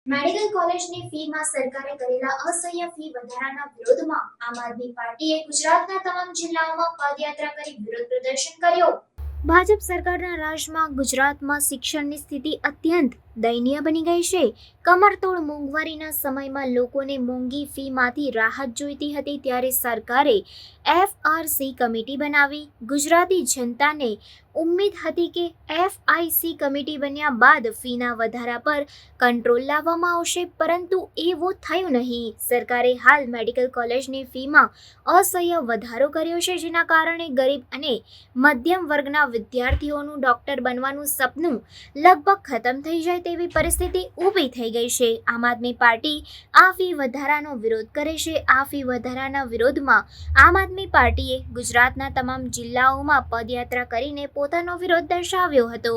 Medical કોલેજની ફીમાં સરકારે કરેલા અસહ્ય ફી વધારાના વિરોધમાં આમ આદમી પાર્ટીએ ગુજરાતના તમામ જિલ્લાઓમાં પદયાત્રા કરી વિરોધ પ્રદર્શન કર્યો। ભાજપ સરકારના રાજમાં ગુજરાતમાં શિક્ષણની સ્થિતિ અત્યંત દયનીય બની ગઈ છે। કમરતોડ મોંઘવારીના સમયમાં લોકોને મોંઘી ફીમાંથી રાહત જોઈતી હતી ત્યારે સરકારે FRC કમિટી બનાવી। ગુજરાતી જનતાને ઉમ્મીદ હતી કે FIC કમિટી બન્યા બાદ ફીના વધારા પર કંટ્રોલ લાવવામાં આવશે, પરંતુ એવું થયું નહીં। સરકારે હાલ મેડિકલ કોલેજની ફીમાં અસહ્ય વધારો કર્યો છે, જેના કારણે ગરીબ અને મધ્યમ વર્ગના વિદ્યાર્થીઓનું ડોક્ટર બનવાનું સપનું લગભગ ખતમ થઈ જાય તેવી પરિસ્થિતિ ઊભી થઈ ગઈ છે। આમ આદમી પાર્ટી આ ફી વધારાનો વિરોધ કરે છે। આ ફી વધારાના વિરોધમાં આમ આદમી પાર્ટીએ ગુજરાતના તમામ જિલ્લાઓમાં પદયાત્રા કરીને પોતાનો વિરોધ દર્શાવ્યો હતો।